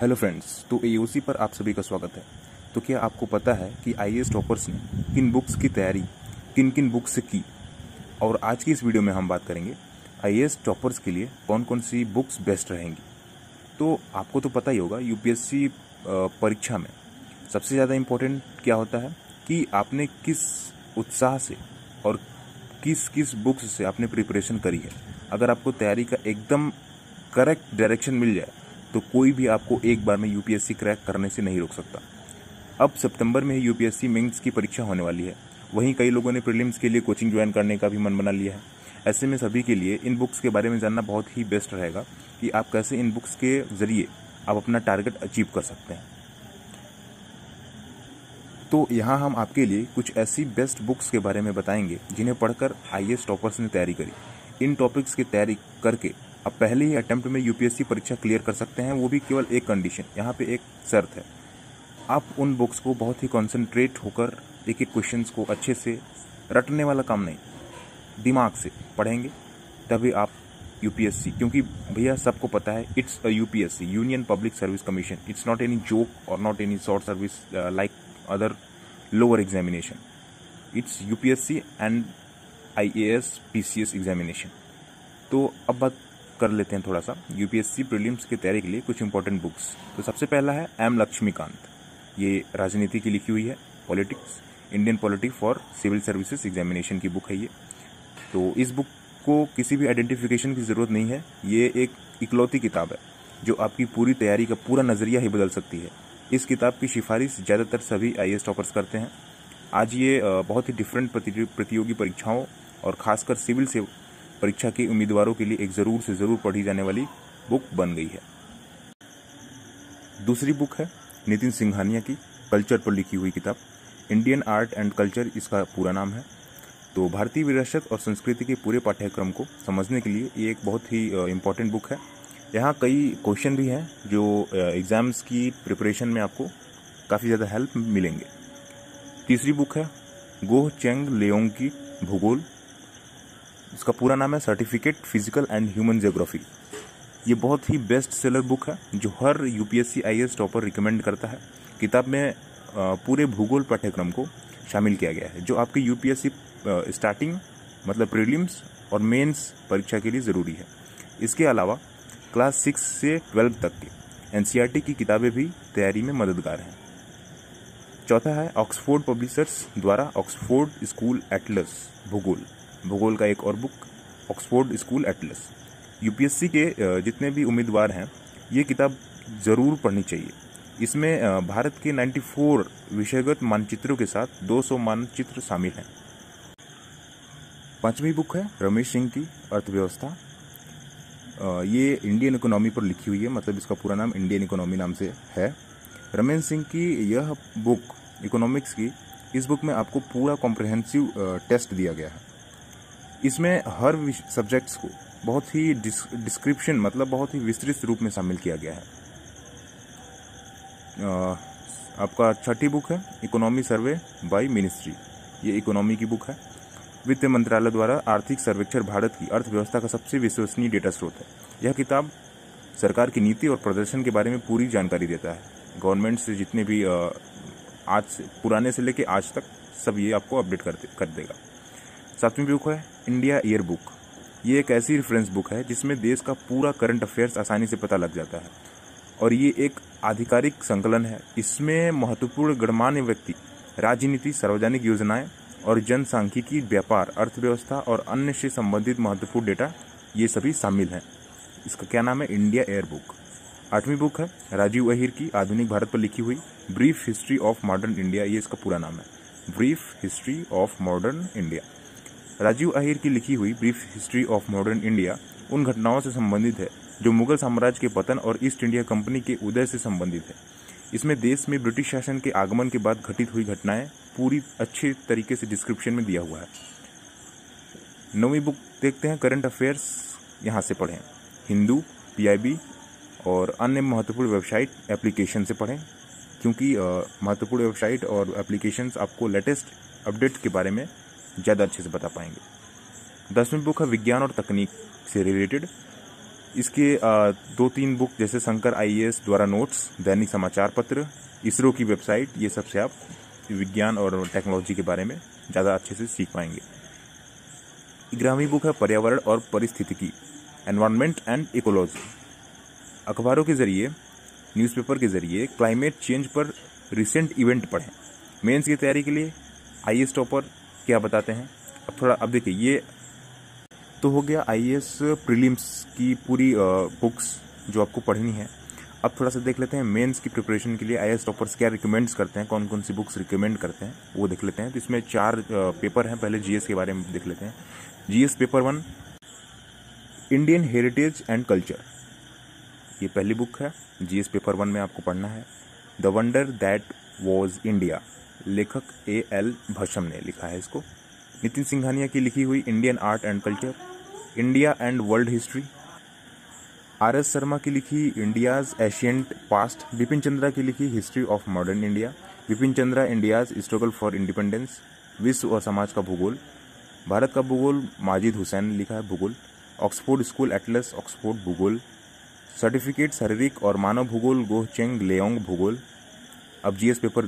Hello friends, तो AOC पर आप सभी का स्वागत है। तो क्या आपको पता है कि आईएएस टॉपर्स ने किन बुक्स की तैयारी किन किन बुक्स से की। और आज की इस वीडियो में हम बात करेंगे आईएएस टॉपर्स के लिए कौन कौन सी बुक्स बेस्ट रहेंगी। तो आपको तो पता ही होगा, यूपीएससी परीक्षा में सबसे ज़्यादा इम्पोर्टेंट क्या होता है कि आपने किस उत्साह से और किस किस बुक्स से आपने प्रिपरेशन करी है। अगर आपको तैयारी का एकदम करेक्ट डायरेक्शन मिल जाए तो कोई भी आपको एक बार में यूपीएससी क्रैक करने से नहीं रोक सकता। अब सितंबर में ही यूपीएससी मेंस की परीक्षा होने वाली है। वहीं कई लोगों ने प्रीलिम्स के लिए कोचिंग ज्वाइन करने का भी मन बना लिया है। ऐसे में सभी के लिए इन बुक्स के बारे में जानना बहुत ही बेस्ट रहेगा कि आप कैसे इन बुक्स के जरिए आप अपना टारगेट अचीव कर सकते हैं। तो यहाँ हम आपके लिए कुछ ऐसी बेस्ट बुक्स के बारे में बताएंगे जिन्हें पढ़कर आईएएस टॉपर्स ने तैयारी करी। इन टॉपिक्स की तैयारी करके अब पहले ही अटेम्प्ट में यूपीएससी परीक्षा क्लियर कर सकते हैं, वो भी केवल एक कंडीशन। यहाँ पे एक शर्त है, आप उन बुक्स को बहुत ही कॉन्सेंट्रेट होकर एक एक क्वेश्चंस को अच्छे से रटने वाला काम नहीं, दिमाग से पढ़ेंगे, तभी आप यूपीएससी, क्योंकि भैया सबको पता है it's a UPSC, union public service commission. It's not any joke और not any short service like other lower examination. It's UPSC and IAS PCS examination. तो अब बात कर लेते हैं थोड़ा सा यूपीएससी प्रीलिम्स की तैयारी के लिए कुछ इंपॉर्टेंट बुक्स। तो सबसे पहला है एम लक्ष्मीकांत। ये राजनीति की लिखी हुई है, politics, Indian politics for civil services examination की बुक है ये। तो इस बुक को किसी भी आइडेंटिफिकेशन की ज़रूरत नहीं है। ये एक इकलौती किताब है जो आपकी पूरी तैयारी का पूरा नज़रिया ही बदल सकती है। इस किताब की सिफारिश ज़्यादातर सभी आईएएस टॉपर्स करते हैं। आज ये बहुत ही डिफरेंट प्रतियोगी परीक्षाओं और खासकर सिविल से परीक्षा के उम्मीदवारों के लिए एक ज़रूर से ज़रूर पढ़ी जाने वाली बुक बन गई है। दूसरी बुक है नितिन सिंघानिया की कल्चर पर लिखी हुई किताब, इंडियन आर्ट एंड कल्चर इसका पूरा नाम है। तो भारतीय विरासत और संस्कृति के पूरे पाठ्यक्रम को समझने के लिए ये एक बहुत ही इम्पॉर्टेंट बुक है। यहाँ कई क्वेश्चन भी हैं जो एग्ज़ाम्स की प्रिपरेशन में आपको काफ़ी ज़्यादा हेल्प मिलेंगे। तीसरी बुक है गोह चेंग लेओंग की भूगोल। इसका पूरा नाम है certificate physical and human geography. ये बहुत ही बेस्ट सेलर बुक है जो हर यूपीएससी आईएएस टॉपर रिकमेंड करता है। किताब में पूरे भूगोल पाठ्यक्रम को शामिल किया गया है जो आपकी यूपीएससी स्टार्टिंग मतलब प्रीलिम्स और मेंस परीक्षा के लिए ज़रूरी है। इसके अलावा क्लास 6 से 12 तक के एनसीईआरटी की किताबें भी तैयारी में मददगार हैं। चौथा है ऑक्सफोर्ड पब्लिशर्स द्वारा ऑक्सफोर्ड स्कूल एटलस भूगोल का एक और book, Oxford school Atlas. UPSC के जितने भी उम्मीदवार हैं ये किताब ज़रूर पढ़नी चाहिए। इसमें भारत के 94 विषयगत मानचित्रों के साथ 200 मानचित्र शामिल हैं। पांचवी बुक है रमेश सिंह की अर्थव्यवस्था। ये इंडियन इकोनॉमी पर लिखी हुई है, मतलब इसका पूरा नाम इंडियन इकोनॉमी नाम से है। रमेश सिंह की यह बुक इकोनॉमिक्स की, इस बुक में आपको पूरा कॉम्प्रिहेंसिव टेस्ट दिया गया है। इसमें हर सब्जेक्ट्स को बहुत ही डिस्क्रिप्शन मतलब बहुत ही विस्तृत रूप में शामिल किया गया है। आपका छठी बुक है इकोनॉमी सर्वे बाय मिनिस्ट्री। ये इकोनॉमी की बुक है। वित्त मंत्रालय द्वारा आर्थिक सर्वेक्षण भारत की अर्थव्यवस्था का सबसे विश्वसनीय डेटा स्रोत है। यह किताब सरकार की नीति और प्रदर्शन के बारे में पूरी जानकारी देता है। गवर्नमेंट से जितने भी आज से पुराने से लेके आज तक सब ये आपको अपडेट कर देगा। सातवीं बुक है इंडिया ईयर बुक। ये एक ऐसी रेफरेंस बुक है जिसमें देश का पूरा करंट अफेयर्स आसानी से पता लग जाता है और ये एक आधिकारिक संकलन है। इसमें महत्वपूर्ण गणमान्य व्यक्ति, राजनीति, सार्वजनिक योजनाएं और जनसांख्यिकी, व्यापार, अर्थव्यवस्था और अन्य से संबंधित महत्वपूर्ण डेटा ये सभी शामिल हैं। इसका क्या नाम है? India year book. आठवीं बुक है राजीव अहिर की आधुनिक भारत पर लिखी हुई brief history of modern India. ये इसका पूरा नाम है, brief history of modern India. Rajiv Ahir की लिखी हुई brief history of modern India उन घटनाओं से संबंधित है जो मुगल साम्राज्य के पतन और ईस्ट इंडिया कंपनी के उदय से संबंधित है। इसमें देश में ब्रिटिश शासन के आगमन के बाद घटित हुई घटनाएं पूरी अच्छे तरीके से डिस्क्रिप्शन में दिया हुआ है। नौवीं बुक देखते हैं करंट अफेयर्स। यहाँ से पढ़ें, हिंदू, पीआईबी और अन्य महत्वपूर्ण वेबसाइट एप्लीकेशन से पढ़ें, क्योंकि महत्वपूर्ण वेबसाइट और एप्लीकेशंस आपको लेटेस्ट अपडेट के बारे में ज़्यादा अच्छे से बता पाएंगे। 10वीं बुक है विज्ञान और तकनीक से रिलेटेड। इसके 2-3 बुक जैसे शंकर IAS द्वारा नोट्स, दैनिक समाचार पत्र, इसरो की वेबसाइट, ये सबसे आप विज्ञान और टेक्नोलॉजी के बारे में ज़्यादा अच्छे से सीख पाएंगे। 11वीं बुक है पर्यावरण और पारिस्थितिकी, एनवायरनमेंट एंड इकोलॉजी। अखबारों के जरिए, न्यूज़पेपर के जरिए क्लाइमेट चेंज पर रिसेंट इवेंट पढ़ें। मेंस की तैयारी के लिए IAS टॉपर क्या बताते हैं। अब देखिए, ये तो हो गया IAS प्रीलिम्स की पूरी बुक्स जो आपको पढ़नी है। अब थोड़ा सा देख लेते हैं मेंस की प्रिपरेशन के लिए IAS टॉपर्स क्या रिकमेंड्स करते हैं, कौन कौन सी बुक्स रिकमेंड करते हैं वो देख लेते हैं। तो इसमें 4 पेपर हैं। पहले GS के बारे में देख लेते हैं। GS paper 1, Indian heritage and culture, ये पहली बुक है। GS पेपर 1 में आपको पढ़ना है। The wonder that was India, लेखक A.L. भशम ने लिखा है इसको। नितिन सिंघानिया की लिखी हुई Indian art and culture, India and world history. R.S. Sharma की लिखी India's ancient past. Bipin Chandra की लिखी history of modern India. Bipin Chandra India's struggle for independence, विश्व और समाज का भूगोल। भारत का भूगोल माजिद हुसैन ने लिखा है, भूगोल। ऑक्सफोर्ड स्कूल एटलस, ऑक्सफोर्ड भूगोल। सर्टिफिकेट शारीरिक और मानव भूगोल, गोह चेंग लेओंग भूगोल। अब GS पेपर